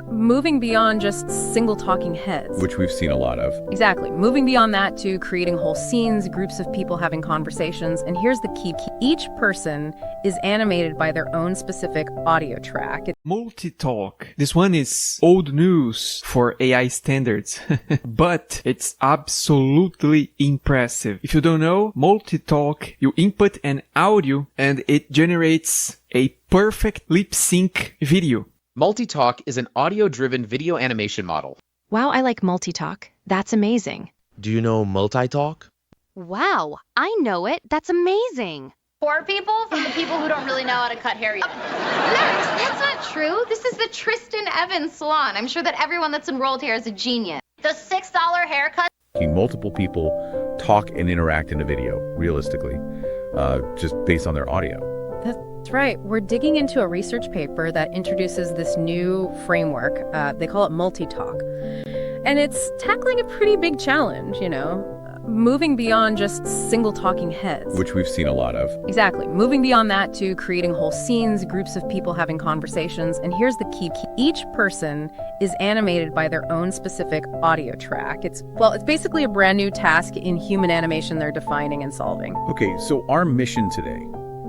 Moving beyond just single talking heads. Which we've seen a lot of. Exactly. Moving beyond that to creating whole scenes, groups of people having conversations. And here's the key. Each person is animated by their own specific audio track. MultiTalk. This one is old news for AI standards, but it's absolutely impressive. If you don't know, MultiTalk, you input an audio and it generates a perfect lip sync video. MultiTalk is an audio-driven video animation model. Wow, I like MultiTalk. That's amazing. Do you know MultiTalk? Wow, I know it. That's amazing. Poor people from the people who don't really know how to cut hair yet. Lex, that's not true. This is the Tristan Evans salon. I'm sure that everyone that's enrolled here is a genius. The $6 haircut. Multiple people talk and interact in a video, realistically, just based on their audio. That's right. We're digging into a research paper that introduces this new framework. They call it MultiTalk. And it's tackling a pretty big challenge, moving beyond just single talking heads. Which we've seen a lot of. Exactly. Moving beyond that to creating whole scenes, groups of people having conversations. And here's the key. Each person is animated by their own specific audio track. It's basically a brand new task in human animation they're defining and solving. Okay, so our mission today,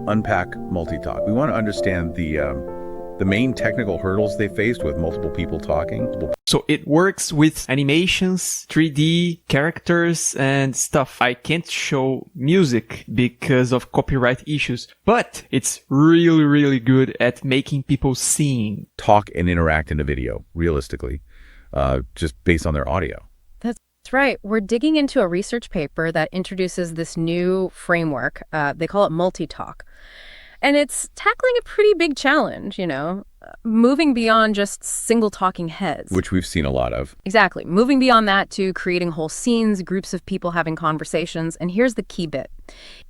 unpack MultiTalk. We want to understand the main technical hurdles they faced with multiple people talking. So it works with animations, 3D, characters, and stuff. I can't show music because of copyright issues, but it's really, really good at making people sing. Talk and interact in a video, realistically, just based on their audio. That's right. We're digging into a research paper that introduces this new framework. They call it MultiTalk. And it's tackling a pretty big challenge, moving beyond just single talking heads. Which we've seen a lot of. Exactly. Moving beyond that to creating whole scenes, groups of people having conversations. And here's the key bit.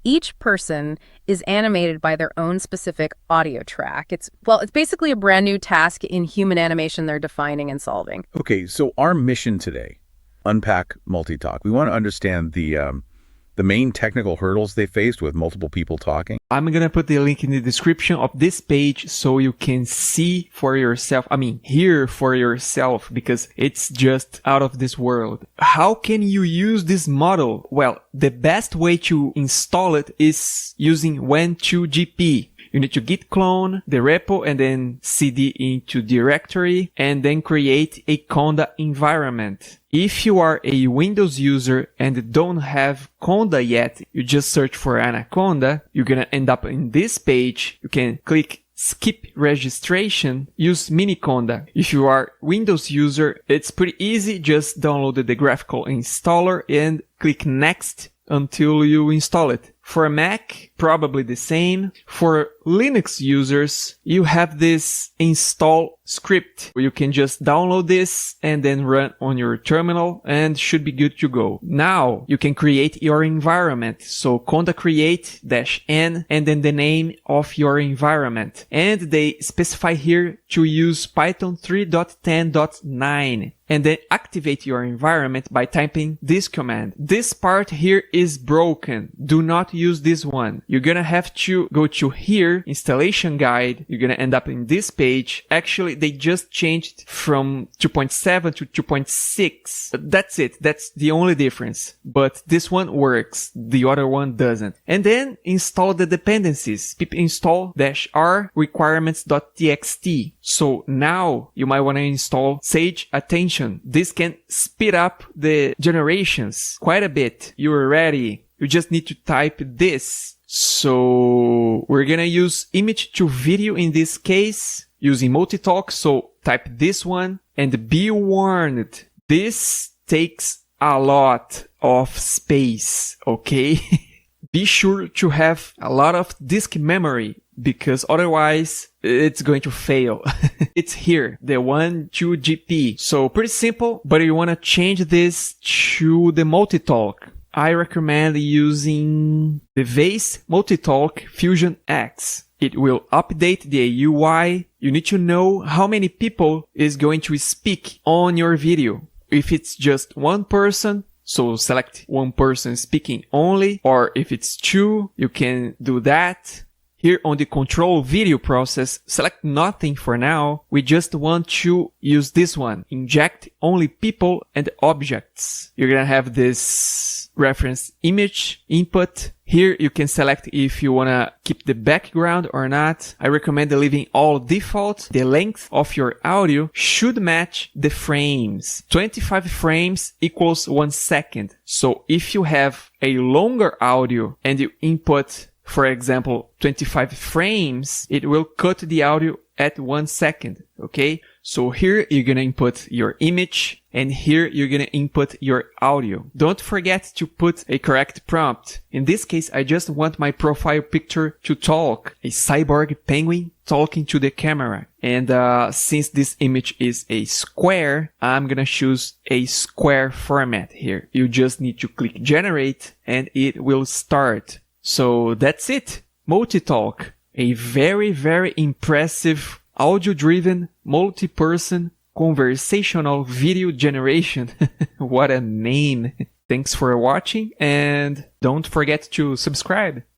Each person is animated by their own specific audio track. It's basically a brand new task in human animation they're defining and solving. Okay, so our mission today, unpack MultiTalk. We want to understand the main technical hurdles they faced with multiple people talking. I'm going to put the link in the description of this page so you can see for yourself. Hear for yourself, because it's just out of this world. How can you use this model? Well, the best way to install it is using Wan2GP. You need to git clone the repo and then cd into directory and then create a Conda environment. If you are a Windows user and don't have Conda yet, you just search for Anaconda. You're gonna end up in this page. You can click skip registration, use Miniconda. If you are Windows user, it's pretty easy. Just download the graphical installer and click next until you install it. For a Mac, probably the same. For Linux users, you have this install script where you can just download this and then run on your terminal and should be good to go. Now you can create your environment. So conda create -n and then the name of your environment. And they specify here to use Python 3.10.9. And then activate your environment by typing this command. This part here is broken. Do not use this one. You're gonna have to go to here, installation guide. You're gonna end up in this page. Actually, they just changed from 2.7 to 2.6. That's it. That's the only difference. But this one works. The other one doesn't. And then install the dependencies. Pip install -r requirements.txt. So now you might want to install Sage Attention. This can speed up the generations quite a bit. You're ready. You just need to type this. So we're gonna use image to video in this case using MultiTalk. So type this one and be warned. This takes a lot of space, okay? Be sure to have a lot of disk memory because otherwise it's going to fail. It's here, the Wan2GP. So pretty simple, but you want to change this to the MultiTalk. I recommend using the Vase MultiTalk Fusion X. It will update the UI. You need to know how many people is going to speak on your video. If it's just one person, so select one person speaking only, or if it's two, you can do that. Here on the control video process, select nothing for now. We just want to use this one, inject only people and objects. You're gonna have this reference image input. Here you can select if you wanna keep the background or not. I recommend leaving all default. The length of your audio should match the frames. 25 frames equals 1 second. So if you have a longer audio and you input, for example, 25 frames, it will cut the audio at 1 second, okay? So here you're gonna input your image and here you're gonna input your audio. Don't forget to put a correct prompt. In this case, I just want my profile picture to talk, a cyborg penguin talking to the camera. And since this image is a square, I'm gonna choose a square format here. You just need to click generate and it will start. So that's it. MultiTalk, a very, very impressive audio-driven, multi-person, conversational video generation. What a name. Thanks for watching and don't forget to subscribe.